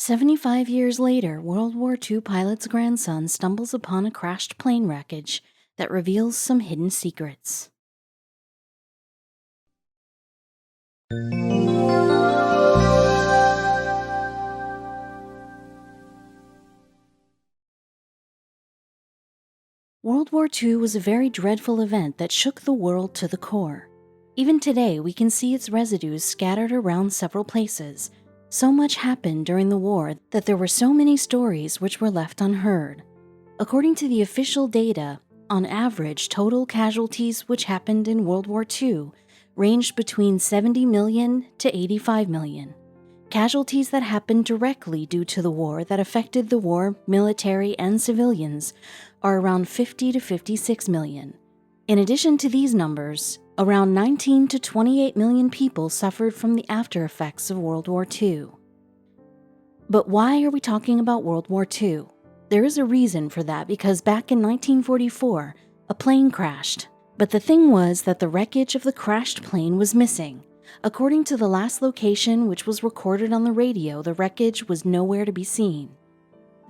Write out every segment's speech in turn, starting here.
75 years later, World War II pilot's grandson stumbles upon a crashed plane wreckage that reveals some hidden secrets. World War II was a very dreadful event that shook the world to the core. Even today, we can see its residues scattered around several places. So much happened during the war that there were so many stories which were left unheard. According to the official data, on average, total casualties which happened in World War II ranged between 70 million to 85 million. Casualties that happened directly due to the war that affected the war, military, and civilians are around 50 to 56 million. In addition to these numbers, around 19 to 28 million people suffered from the after effects of World War II. But why are we talking about World War II? There is a reason for that because back in 1944, a plane crashed. But the thing was that the wreckage of the crashed plane was missing. According to the last location which was recorded on the radio, the wreckage was nowhere to be seen.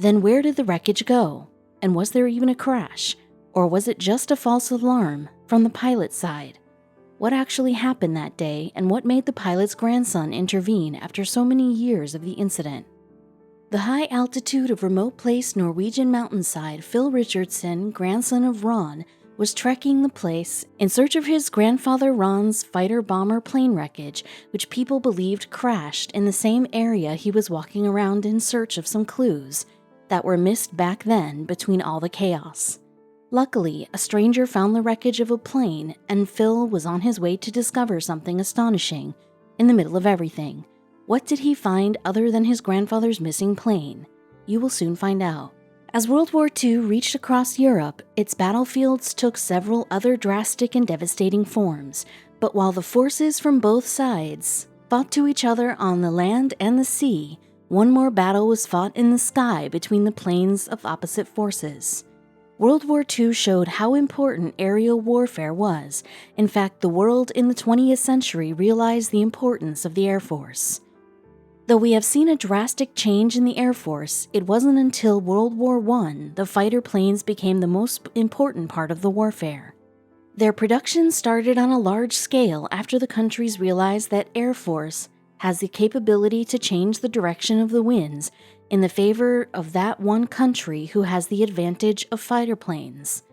Then where did the wreckage go? And was there even a crash? Or was it just a false alarm from the pilot's side? What actually happened that day, and what made the pilot's grandson intervene after so many years of the incident? The high altitude of remote place Norwegian mountainside, Phil Richardson, grandson of Ron, was trekking the place in search of his grandfather Ron's fighter-bomber plane wreckage, which people believed crashed in the same area he was walking around in search of some clues that were missed back then between all the chaos. Luckily, a stranger found the wreckage of a plane, and Phil was on his way to discover something astonishing in the middle of everything. What did he find other than his grandfather's missing plane? You will soon find out. As World War II reached across Europe, its battlefields took several other drastic and devastating forms. But while the forces from both sides fought to each other on the land and the sea, one more battle was fought in the sky between the planes of opposite forces. World War II showed how important aerial warfare was. In fact, the world in the 20th century realized the importance of the Air Force. Though we have seen a drastic change in the Air Force, it wasn't until World War I the fighter planes became the most important part of the warfare. Their production started on a large scale after the countries realized that Air Force has the capability to change the direction of the winds in the favor of that one country who has the advantage of fighter planes.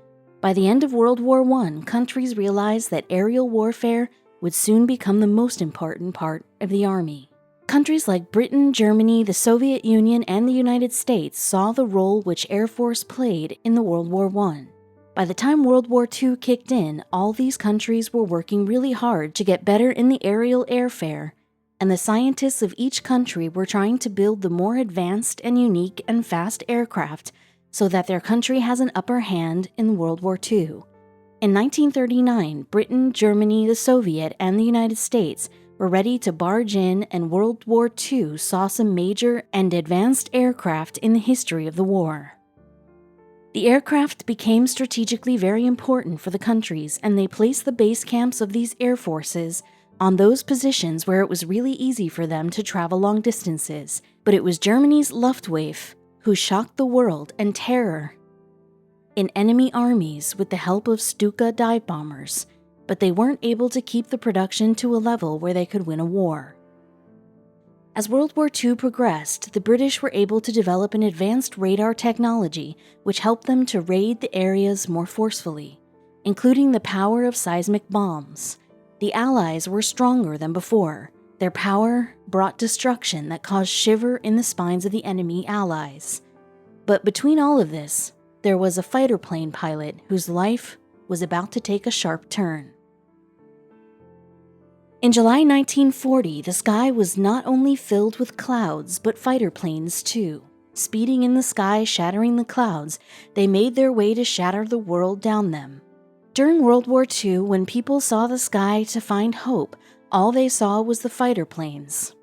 By the end of World War I, countries realized that aerial warfare would soon become the most important part of the army. Countries like Britain, Germany, the Soviet Union, and the United States saw the role which Air Force played in the World War I. By the time World War II kicked in, all these countries were working really hard to get better in the aerial airfare, and the scientists of each country were trying to build the more advanced and unique and fast aircraft so that their country has an upper hand in World War II. In 1939, Britain, Germany, the Soviet, and the United States were ready to barge in, and World War II saw some major and advanced aircraft in the history of the war. The aircraft became strategically very important for the countries, and they placed the base camps of these air forces on those positions where it was really easy for them to travel long distances. But it was Germany's Luftwaffe who shocked the world and terror in enemy armies with the help of Stuka dive bombers, but they weren't able to keep the production to a level where they could win a war. As World War II progressed, the British were able to develop an advanced radar technology which helped them to raid the areas more forcefully, including the power of seismic bombs. The Allies were stronger than before. Their power brought destruction that caused shiver in the spines of the enemy allies. But between all of this, there was a fighter plane pilot whose life was about to take a sharp turn. In July 1940, the sky was not only filled with clouds, but fighter planes too. Speeding in the sky, shattering the clouds, they made their way to shatter the world down them. During World War II, when people saw the sky to find hope, all they saw was the fighter planes.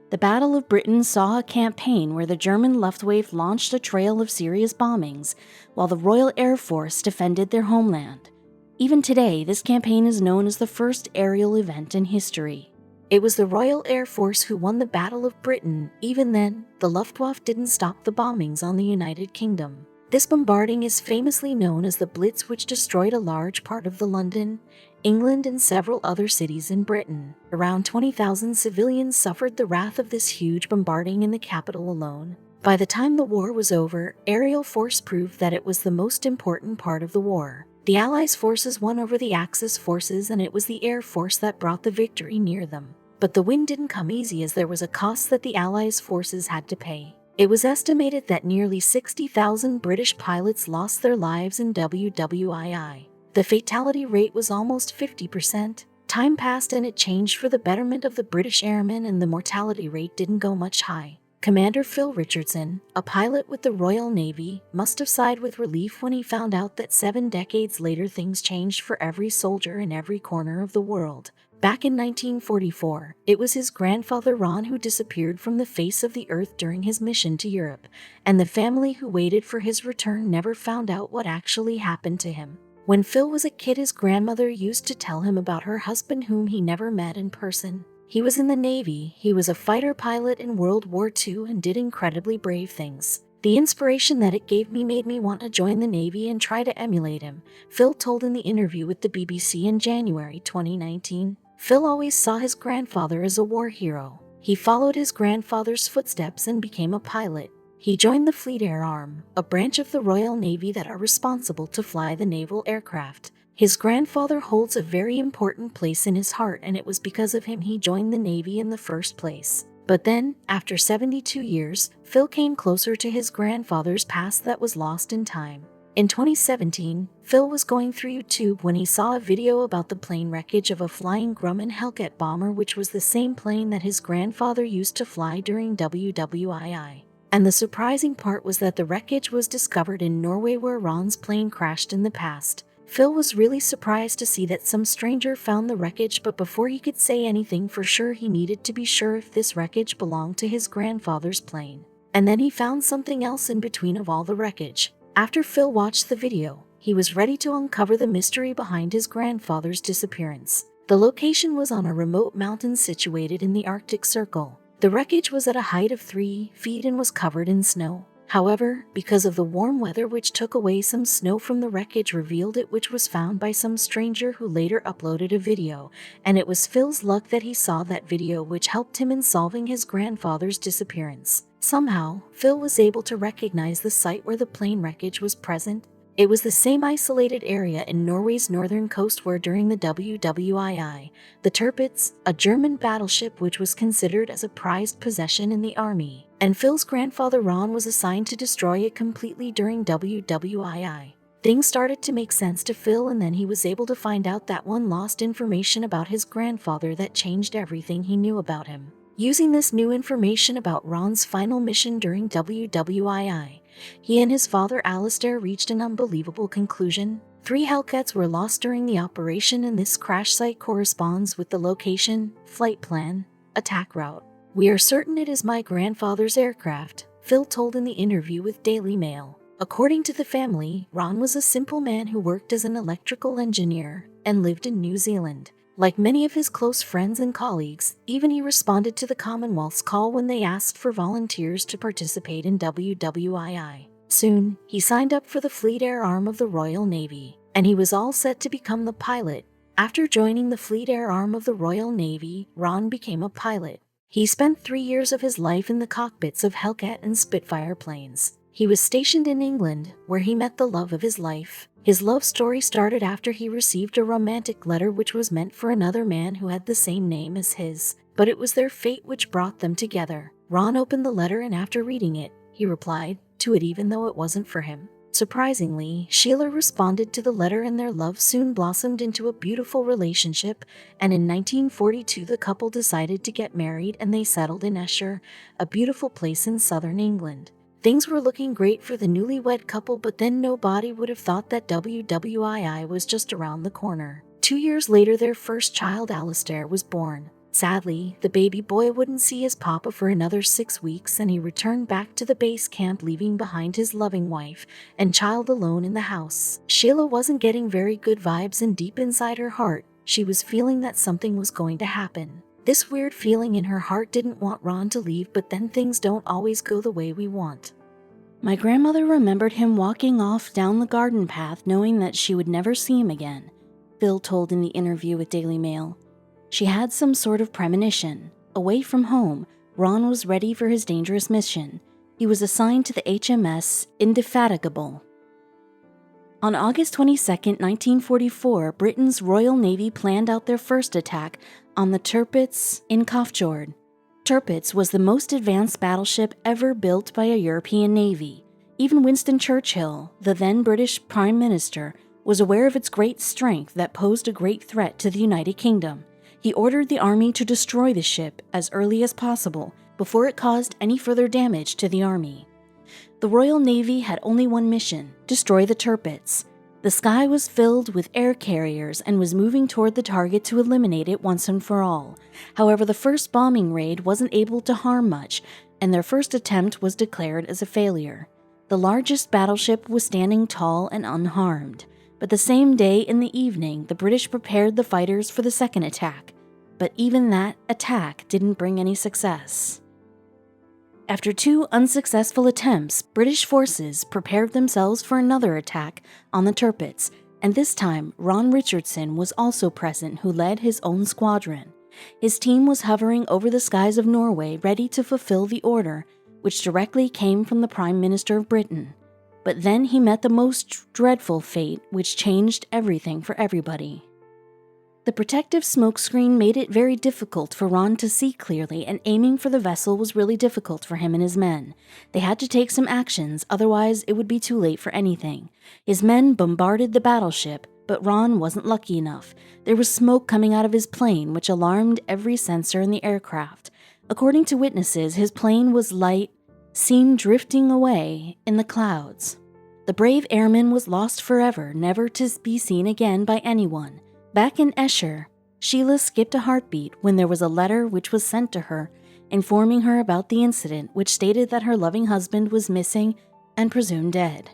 The Battle of Britain saw a campaign where the German Luftwaffe launched a trail of serious bombings, while the Royal Air Force defended their homeland. Even today, this campaign is known as the first aerial event in history. It was the Royal Air Force who won the Battle of Britain. Even then, the Luftwaffe didn't stop the bombings on the United Kingdom. This bombarding is famously known as the Blitz, which destroyed a large part of the London, England, and several other cities in Britain. Around 20,000 civilians suffered the wrath of this huge bombarding in the capital alone. By the time the war was over, aerial force proved that it was the most important part of the war. The Allies' forces won over the Axis forces, and it was the Air Force that brought the victory near them. But the win didn't come easy, as there was a cost that the Allies' forces had to pay. It was estimated that nearly 60,000 British pilots lost their lives in Wwii. The fatality rate was almost 50%. Time passed and it changed for the betterment of the British airmen, and the mortality rate didn't go much high. Commander Phil Richardson, a pilot with the Royal Navy, must have sighed with relief when he found out that 7 decades later things changed for every soldier in every corner of the world. Back in 1944, it was his grandfather Ron who disappeared from the face of the earth during his mission to Europe, and the family who waited for his return never found out what actually happened to him. When Phil was a kid, his grandmother used to tell him about her husband whom he never met in person. He was in the Navy, he was a fighter pilot in World War II and did incredibly brave things. The inspiration that it gave me made me want to join the Navy and try to emulate him, Phil told in the interview with the BBC in January 2019. Phil always saw his grandfather as a war hero. He followed his grandfather's footsteps and became a pilot. He joined the Fleet Air Arm, a branch of the Royal Navy that are responsible to fly the naval aircraft. His grandfather holds a very important place in his heart, and it was because of him he joined the Navy in the first place. But then, after 72 years, Phil came closer to his grandfather's past that was lost in time. In 2017, Phil was going through YouTube when he saw a video about the plane wreckage of a flying Grumman Hellcat bomber, which was the same plane that his grandfather used to fly during Wwii. And the surprising part was that the wreckage was discovered in Norway, where Ron's plane crashed in the past. Phil was really surprised to see that some stranger found the wreckage, but before he could say anything for sure, he needed to be sure if this wreckage belonged to his grandfather's plane. And then he found something else in between of all the wreckage. After Phil watched the video, he was ready to uncover the mystery behind his grandfather's disappearance. The location was on a remote mountain situated in the Arctic Circle. The wreckage was at a height of 3 feet and was covered in snow. However, because of the warm weather which took away some snow from the wreckage, revealed it, which was found by some stranger who later uploaded a video, and it was Phil's luck that he saw that video, which helped him in solving his grandfather's disappearance. Somehow, Phil was able to recognize the site where the plane wreckage was present. It was the same isolated area in Norway's northern coast where during the Wwii, the Tirpitz, a German battleship which was considered as a prized possession in the army, and Phil's grandfather Ron was assigned to destroy it completely during Wwii. Things started to make sense to Phil, and then he was able to find out that one lost information about his grandfather that changed everything he knew about him. Using this new information about Ron's final mission during Wwii, he and his father Alistair reached an unbelievable conclusion. 3 Hellcats were lost during the operation, and this crash site corresponds with the location, flight plan, attack route. "We are certain it is my grandfather's aircraft," Phil told in the interview with Daily Mail. According to the family, Ron was a simple man who worked as an electrical engineer and lived in New Zealand. Like many of his close friends and colleagues, even he responded to the Commonwealth's call when they asked for volunteers to participate in Wwii. Soon, he signed up for the Fleet Air Arm of the Royal Navy, and he was all set to become the pilot. After joining the Fleet Air Arm of the Royal Navy, Ron became a pilot. He spent 3 years of his life in the cockpits of Hellcat and Spitfire planes. He was stationed in England, where he met the love of his life. His love story started after he received a romantic letter which was meant for another man who had the same name as his, but it was their fate which brought them together. Ron opened the letter, and after reading it, he replied to it even though it wasn't for him. Surprisingly, Sheila responded to the letter, and their love soon blossomed into a beautiful relationship, and in 1942 the couple decided to get married and they settled in Esher, a beautiful place in southern England. Things were looking great for the newlywed couple, but then nobody would have thought that Wwii was just around the corner. 2 years later, their first child, Alistair, was born. Sadly, the baby boy wouldn't see his papa for another 6 weeks, and he returned back to the base camp, leaving behind his loving wife and child alone in the house. Sheila wasn't getting very good vibes, and deep inside her heart, she was feeling that something was going to happen. This weird feeling in her heart didn't want Ron to leave, but then things don't always go the way we want. My grandmother remembered him walking off down the garden path knowing that she would never see him again, Phil told in the interview with Daily Mail. She had some sort of premonition. Away from home, Ron was ready for his dangerous mission. He was assigned to the HMS Indefatigable. On August 22, 1944, Britain's Royal Navy planned out their first attack on the Tirpitz in Kofjord. Tirpitz was the most advanced battleship ever built by a European navy. Even Winston Churchill, the then British Prime Minister, was aware of its great strength that posed a great threat to the United Kingdom. He ordered the army to destroy the ship as early as possible before it caused any further damage to the army. The Royal Navy had only one mission: destroy the Tirpitz. The sky was filled with air carriers and was moving toward the target to eliminate it once and for all. However, the first bombing raid wasn't able to harm much, and their first attempt was declared as a failure. The largest battleship was standing tall and unharmed. But the same day in the evening, the British prepared the fighters for the second attack. But even that attack didn't bring any success. After 2 unsuccessful attempts, British forces prepared themselves for another attack on the Tirpitz, and this time Ron Richardson was also present, who led his own squadron. His team was hovering over the skies of Norway, ready to fulfill the order, which directly came from the Prime Minister of Britain. But then he met the most dreadful fate, which changed everything for everybody. The protective smokescreen made it very difficult for Ron to see clearly, and aiming for the vessel was really difficult for him and his men. They had to take some actions, otherwise it would be too late for anything. His men bombarded the battleship, but Ron wasn't lucky enough. There was smoke coming out of his plane, which alarmed every sensor in the aircraft. According to witnesses, his plane was light, seen drifting away in the clouds. The brave airman was lost forever, never to be seen again by anyone. Back in Escher, Sheila skipped a heartbeat when there was a letter which was sent to her, informing her about the incident, which stated that her loving husband was missing and presumed dead.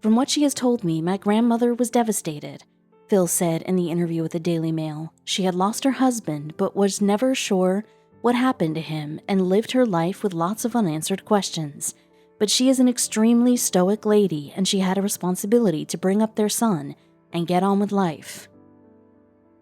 From what she has told me, my grandmother was devastated, Phil said in the interview with the Daily Mail. She had lost her husband, but was never sure what happened to him and lived her life with lots of unanswered questions. But she is an extremely stoic lady, and she had a responsibility to bring up their son and get on with life.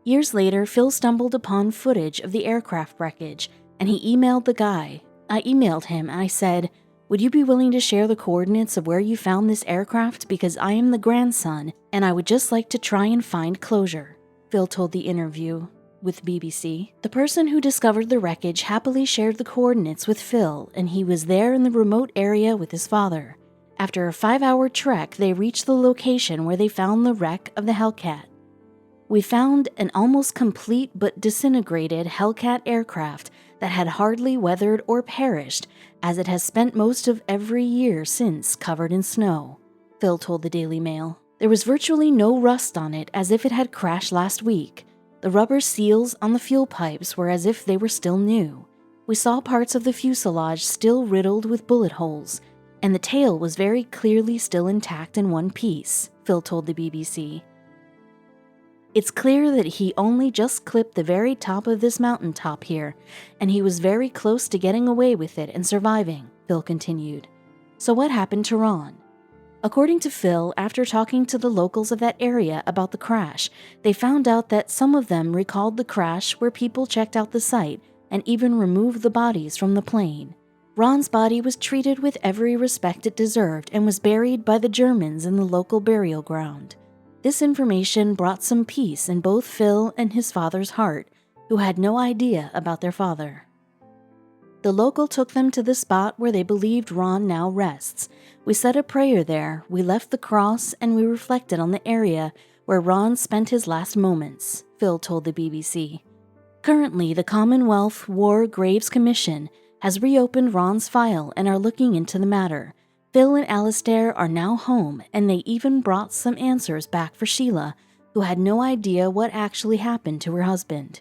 Years later, Phil stumbled upon footage of the aircraft wreckage, and he emailed the guy. I emailed him and I said, "Would you be willing to share the coordinates of where you found this aircraft, because I am the grandson and I would just like to try and find closure," Phil told the interview with BBC. The person who discovered the wreckage happily shared the coordinates with Phil, and he was there in the remote area with his father. After a 5-hour trek, they reached the location where they found the wreck of the Hellcat. We found an almost complete but disintegrated Hellcat aircraft that had hardly weathered or perished, as it has spent most of every year since covered in snow, Phil told the Daily Mail. There was virtually no rust on it, as if it had crashed last week. The rubber seals on the fuel pipes were as if they were still new. We saw parts of the fuselage still riddled with bullet holes, and the tail was very clearly still intact in one piece, Phil told the BBC. It's clear that he only just clipped the very top of this mountaintop here, and he was very close to getting away with it and surviving, Phil continued. So what happened to Ron? According to Phil, after talking to the locals of that area about the crash, they found out that some of them recalled the crash where people checked out the site and even removed the bodies from the plane. Ron's body was treated with every respect it deserved and was buried by the Germans in the local burial ground. This information brought some peace in both Phil and his father's heart, who had no idea about their father. The local took them to the spot where they believed Ron now rests. We said a prayer there, we left the cross, and we reflected on the area where Ron spent his last moments, Phil told the BBC. Currently, the Commonwealth War Graves Commission has reopened Ron's file and are looking into the matter. Phil and Alistair are now home, and they even brought some answers back for Sheila, who had no idea what actually happened to her husband.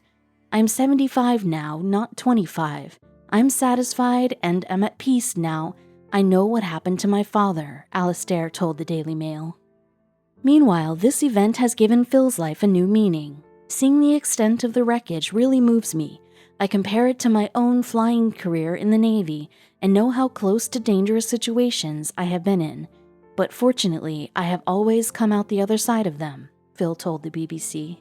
"I'm 75 now, not 25. I'm satisfied and am at peace now. I know what happened to my father," Alistair told the Daily Mail. Meanwhile, this event has given Phil's life a new meaning. Seeing the extent of the wreckage really moves me. I compare it to my own flying career in the Navy and know how close to dangerous situations I have been in, but fortunately, I have always come out the other side of them, Phil told the BBC.